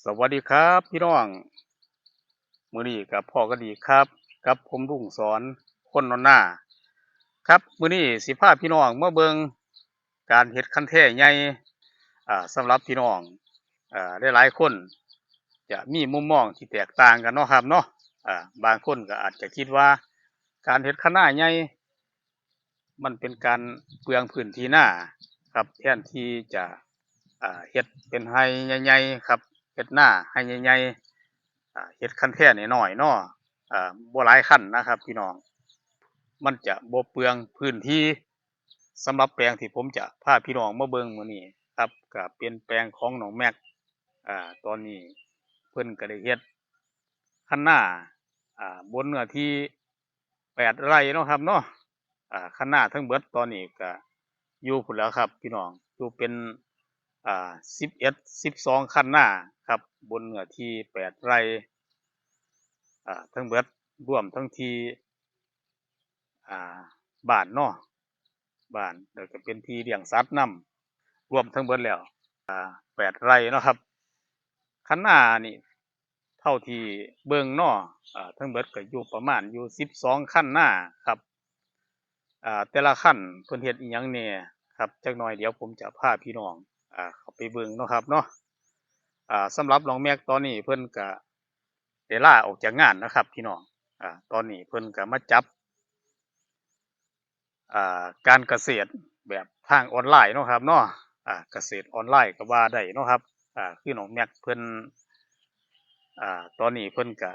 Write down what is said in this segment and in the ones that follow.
สวัสดีครับพี่น้องมื้อนี้กับพ่อก็ดีครับกับผมลุงสอนคนนอนหน้าครับมื้อนี้สิพาพี่น้องมาเบิ่งการเฮ็ดคันแท้ใหญ่สำหรับพี่น้องหลายๆคนจะมีมุมมองที่แตกต่างกันเนาะครับเนาะบางคนก็อาจจะคิดว่าการเฮ็ดคันนาใหญ่มันเป็นการเปลืองพื้นที่นาครับแทนที่จะเฮ็ดเป็นไร่ใหญ่ๆครับเฮ็ดนาไร่ใหญ่ๆเฮ็ดคันแท้น้อยๆเนาะบ่หลายคันนะครับพี่น้องมันจะบ่เปลืองพื้นที่สำหรับแปลงที่ผมจะพาพี่น้องมาเบิ่งมื้อนี้ครับก็เป็นแปลงของน้องแม็กตอนนี้เพิ่นก็ได้เฮ็ดคันนาบนเนื้อที่8 ไร่เนาะครับเนาะคันนาทั้งเบิดตอนนี้ก็อยู่พู้นแหล้วครับพี่น้องอยู่เป็น11 12คันนาครับบนเนื้อที่8 ไร่ทั้งเบิดรวมทั้งที่อ่าบ้านเนาะบ้านแล้วก็เป็นที่เลี้ยงสัตว์นำรวมทั้งเบิดแล้ว8 ไร่เนาะครับคันนานี่เท่าที่เบิ่งเนาะทั้งเบิดก็อยู่ประมาณอยู่12คันนาครับแต่ละคันเพิ่นเฮ็ดอิหยังแหน่ครับจักหน่อยเดี๋ยวผมจะพาพี่น้องเข้าไปเบิ่งเนาะครับเนาะสำหรับน้องแม็กตอนนี้เพิ่นก็ได้ลาออกจากงานนะครับพี่น้องตอนนี้เพิ่นก็มาจับการเกษตรแบบทางออนไลน์เนาะครับเนาะเกษตรออนไลน์ก็ว่าได้เนาะครับคือน้องแม็กเพิ่นตอนนี้เพิ่นก็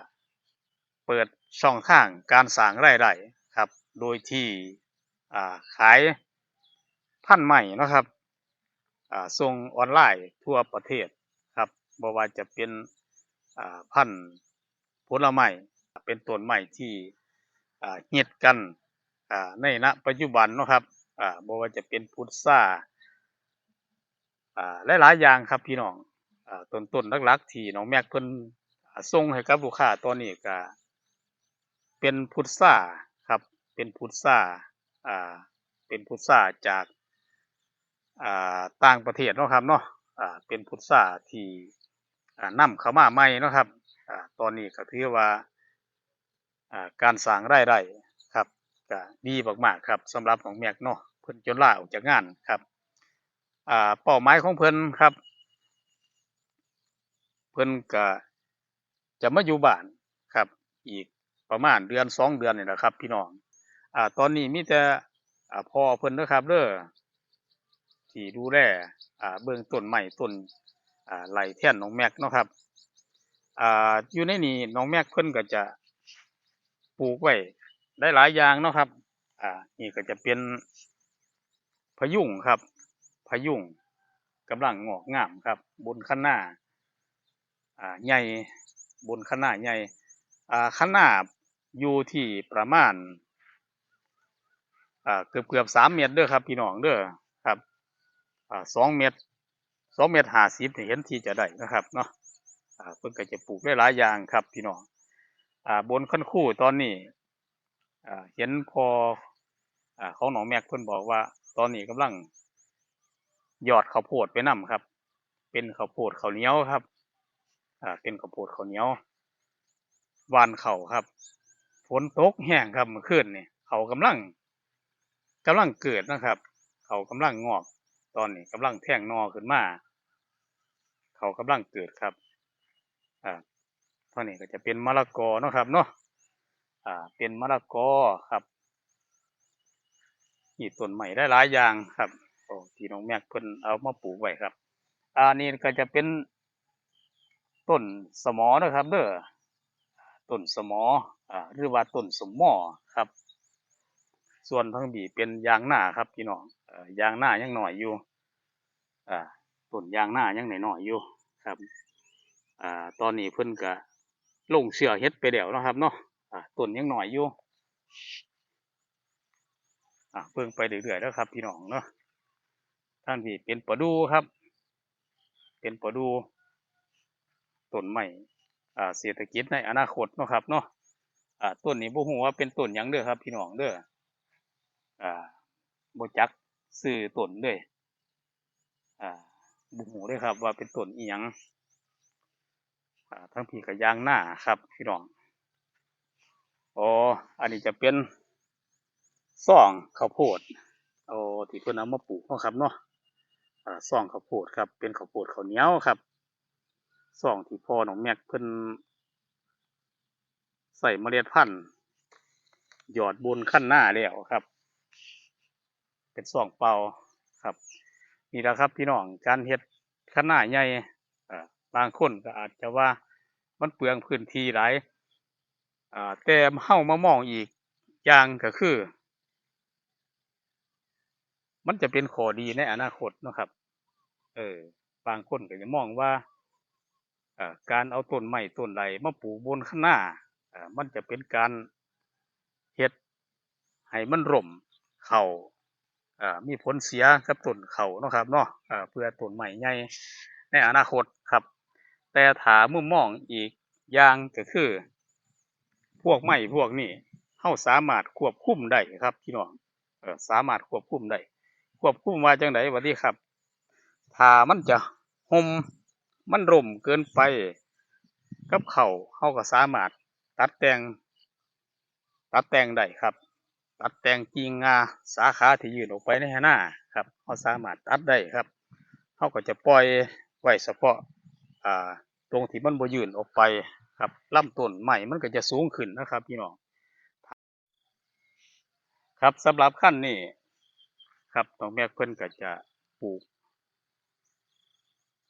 เปิดช่องทางการสร้างรายได้ครับโดยที่ขายพันธุ์ใหม่เนาะครับส่งออนไลน์ทั่วประเทศครับบ่ว่าจะเป็นพันธุ์ผลไม้เป็นต้นไม้ที่ฮิตกันในปัจจุบันเนาะครับบ่ว่าจะเป็นพุทราหลายๆอย่างครับพี่น้องต้นหลักๆที่น้องแม็กเพิ่นส่งให้กับลูกค้าตอนนี้ก็เป็นพุทราครับเป็นพุทราอ่าเป็นพุทราจากต่างประเทศเนาะครับเนาะเป็นพุทราที่นำเข้ามาใหม่เนาะครับตอนนี้ก็ถือว่าการสร้างรายได้ครับก็ดีมากๆครับสำหรับน้องแม็กเนาะเพิ่นจนลาออกจากงานครับเป้าหมายของเพิ่นครับเพิ่นก็จะมาอยู่บ้านครับอีกประมาณเดือน2เดือนนี่แหละครับพี่น้องตอนนี้มีแต่พ่อเพิ่นเด้อครับเด้อที่ดูแลเบิ่งต้นไม้ต้นไร่แทนน้องแม็กเนาะครับอยู่ในนี้น้องแม็กเพิ่นก็จะปลูกไว้ได้หลายอย่างเนาะครับนี่ก็จะเป็นพะยุงครับพะยุงกำลังงอกงามครับบนคะน้าใหญ่บนคะน้าใหญ่คะน้าอยู่ที่ประมาณเกือบ3 เมตรเด้อครับพี่น้องเด้อครับ2 เมตร2.50 เมตรนี่เห็นที่จะได้นะครับเนาะเพิ่นก็จะปลูกได้หลายอย่างครับพี่น้องบนคันคูตอนนี้เห็นพอของน้องแม็กเพิ่นบอกว่าตอนนี้กำลังยอดข้าวโพดไปนำครับเป็นข้าวโพดข้าวเหนียวครับเป็นข้าวโพดข้าวเหนียวหว่านข้าวครับฝนตกแห้งครับเมื่อคืนนี่ข้าวกำลังเกิดนะครับข้าวกำลังงอกตอนนี้กำลังแทงหน่อขึ้นมาข้าวกำลังเกิดครับตอนนี้ก็จะเป็นมะละกอเนาะครับเนาะเป็นมะละกอครับนี่ต้นใหม่ได้หลายอย่างครับที่น้องแม็กเพิ่นเอามาปลูกไว้ครับนี่ก็จะเป็นต้นสมอนะครับเด้อต้นสมอหรือว่าต้นสมหม้อครับส่วนทั้งบีเป็นยางหน้าครับพี่น้องยางหน้ายังหน่อยอยู่ต้นยางหน้ายังหน่อยๆอยู่ครับตอนนี้เพิ่นก็ลงเชือกเฮ็ดไปแล้วเนาะครับเนาะต้นยังหน่อยอยู่เพิ่งไปเรื่อยๆแล้วครับพี่น้องเนาะท่านที่เป็นประดูครับเป็นประดูต้นใหม่เศรษฐกิจในอนาคตเนาะครับเนาะต้นนี้บ่ฮู้ว่าเป็นต้นหยังเด้อครับพี่น้องเด้อบ่จักชื่อต้นเลยบ่ฮู้เลยครับว่าเป็นต้นอิหยัง ทั้งพี่กับยางหน้าครับพี่น้องอ๋ออันนี้จะเป็นซ่องข้าวโพดโอ้ที่เพิ่นเอามาปลูกเนาะครับเนาะซ่องข้าวโพดครับเป็นข้าวโพดข้าวเหนียวครับซ่องที่พ่อน้องแม็กเพิ่นใส่เมล็ดพันธุ์หยอดบนขั้นหน้าแล้วครับเป็นซ่องเปล่าครับนี่แหละครับพี่น้องการเฮ็ดขั้นหน้าใหญ่บางคนก็อาจจะว่ามันเปลืองพื้นที่หลายแต่เฮามามองอีกอย่างก็คือมันจะเป็นข้อดีในอนาคตเนาะครับเออบางคนก็จะมองว่าการเอาต้นไม้ต้นใดมาปลูกบนข้างหน้ามันจะเป็นการเฮ็ดให้มันร่มเขามีผลเสียกับต้นเขาเนาะครับเนาะเพื่อต้นไม้ใหญ่ในอนาคตครับแต่ถ้ามุมมองอีกอย่างก็คือพวกไม้พวกนี้เฮาสามารถควบคุมได้ครับพี่น้องสามารถควบคุมได้ควบคุมว่าจังได๋บัดนี้ครับถ้ามันจะห่มมันร่มเกินไปกับเขาเฮาก็สามารถตัดแต่งตัดแต่งได้ครับตัดแต่งกิ่งงาสาขาที่ยื่นออกไปในข้างหน้าครับเฮาสามารถตัดได้ครับเฮาก็จะปล่อยไว้เฉพาะอ่าตรงที่มันบ่ยื่นออกไปครับลำต้นไม้มันก็จะสูงขึ้นนะครับพี่น้องครับสำหรับขั้นนี้ครับน้องแม็กเพิ่นก็จะปลูก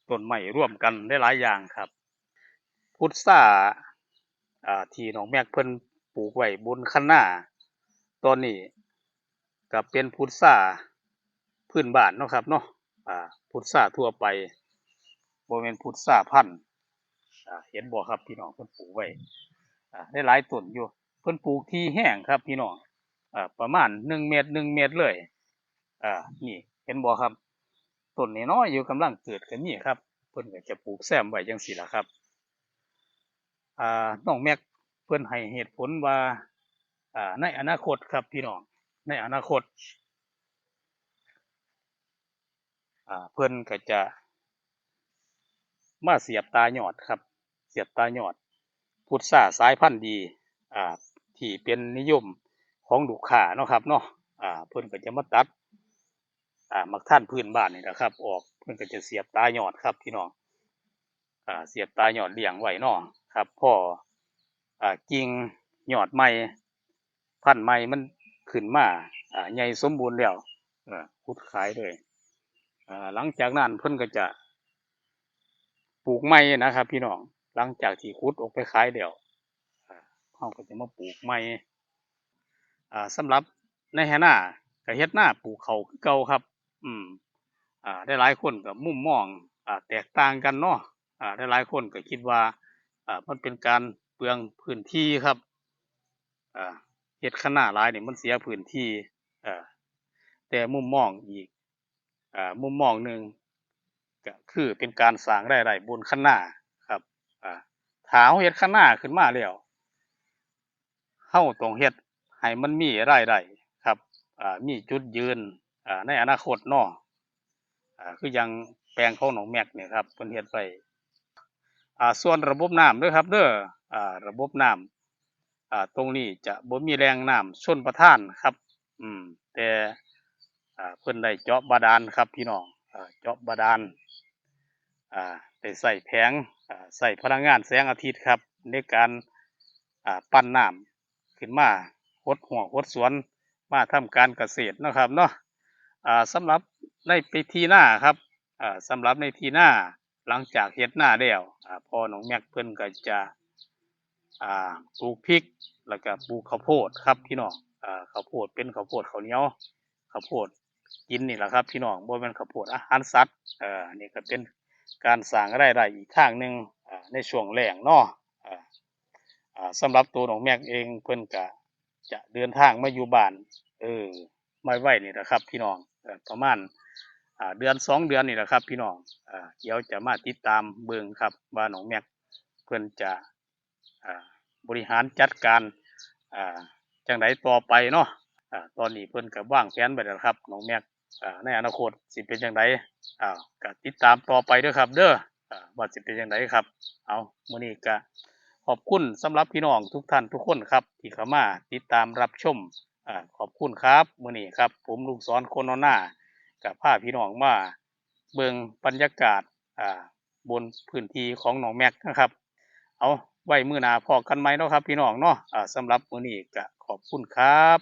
ต้นไม้ร่วมกันได้หลายอย่างครับพุทราที่น้องแม็กเพิ่นปลูกไว้บนคันนาตอนนี้ก็เป็นพุทราพื้นบ้านเนาะครับเนาะพุทราทั่วไปบ่แม่นพุทราพันธุ์เห็นบ่ครับพี่น้องเพิ่นปลูกไว้ได้หลายต้นอยู่เพิ่นปลูกที่แห้งครับพี่น้องประมาณ1 เมตร1 เมตรเลยนี่เห็นบ่ครับต้นน้อยๆอยู่กำลังเกิดก็มีครับเพิ่นก็จะปลูกแซมไว้จังซี่ล่ะครับน้องแม็กเพิ่นให้เหตุผลว่าในอนาคตครับพี่น้องในอนาคตเพิ่นก็จะมาเสียบตายอดครับเสียบตายอดพุทราสายพันธุ์ดีอ่าที่เป็นนิยมของลูกค้าเนาะครับเนาะเพิ่นก็จะมาตัดมักท่านพื้นบ้านนี่นะครับออกเพิ่นก็จะเสียบตายอดครับพี่น้องเสียบตายอดเลี้ยงไว้เนาะครับพ่อกิ่งยอดใหม่พันธุ์ใหม่มันขึ้นมาใหญ่สมบูรณ์แล้วขุดขายเลยหลังจากนั้นเพิ่นก็จะปลูกใหม่นะครับพี่น้องหลังจากที่ขุดออกไปขายแล้วเขาก็จะมาปลูกใหม่สำหรับในแหน้าก็เฮ็ดหน้าปลูกเขาคือเก่าครับอืมได้หลายคนก็มุมมองแตกต่างกันเนาะได้หลายคนก็คิดว่ามันเป็นการเปลืองพื้นที่ครับเฮ็ดคะน้าหลายนี่มันเสียพื้นที่อ่าแต่มุมมองอีกมุมมองหนึ่งก็คือเป็นการสร้างรายได้บนคะน้าครับถ้าเราเฮ็ดคะน้าขึ้นมาแล้วเราต้องเฮ็ดให้มันมีรายได้ครับมีจุดยืนในอนาคตเนาะคือยังแปลงของน้องแม็กเนี่ยครับเพิ่นเฮ็ดไว้ส่วนระบบน้ำเด้อครับเด้อระบบน้ำตรงนี้จะบ่มีแรงน้ำชลประทานครับแต่เพิ่นได้เจาะบาดาลครับพี่น้องเจาะบาดาลได้ใส่แผงใส่พลังงานแสงอาทิตย์ครับในการปั้นน้ำขึ้นมาหดหัวหดสวนมาทำการเกษตรนะครับเนาะสำหรับในปีที่หน้าครับสำหรับในที่หน้าหลังจากเฮ็ดหน้าแล้วพอน้องแม็กเพิ่นก็จะปลูกพริกแล้วก็ปลูกข้าวโพดครับพี่น้องข้าวโพดเป็นข้าวโพดข้าวเหนียวข้าวโพดกินนี่แหละครับพี่น้องบ่แม่นข้าวโพดอาหารสัตว์นี่ก็เป็นการสร้างรายได้อีกทางหนึ่งในช่วงแล้งเนาะอ่าสำหรับตัวน้องแม็กเองเพิ่นก็จะเดินทางมาอยู่บ้านเออไม่ไหวนี่แหละครับพี่น้องประมาณ1-2 เดือนนี่แหละครับพี่น้องเดี๋ยวจะมาติดตามเบิ่งครับว่าน้องแม็กเพิ่นจะบริหารจัดการจังไดต่อไปเนาะตอนนี้เพิ่นก็วางแผนไว้แล้วครับน้องแม็กในอนาคตสิเป็นจังไดก็ติดตามต่อไปเด้อครับเด้อ ว่าสิเป็นยังไงครับเอามื้อนี้ก็ขอบคุณสำหรับพี่น้องทุกท่านทุกคนครับที่เข้ามาติดตามรับชมขอบคุณครับมื้อนี้ครับผมลูกศรคนนอนหน้ากับพาพี่น้องมาเบิ่งบรรยากาศอ่าบนพื้นที่ของหนองแม็กนะครับเอาไว้มื้อหน้าพอกันไหมเนาะครับพี่น้องเนาะสำหรับมื้อนี้ก็ขอบคุณครับ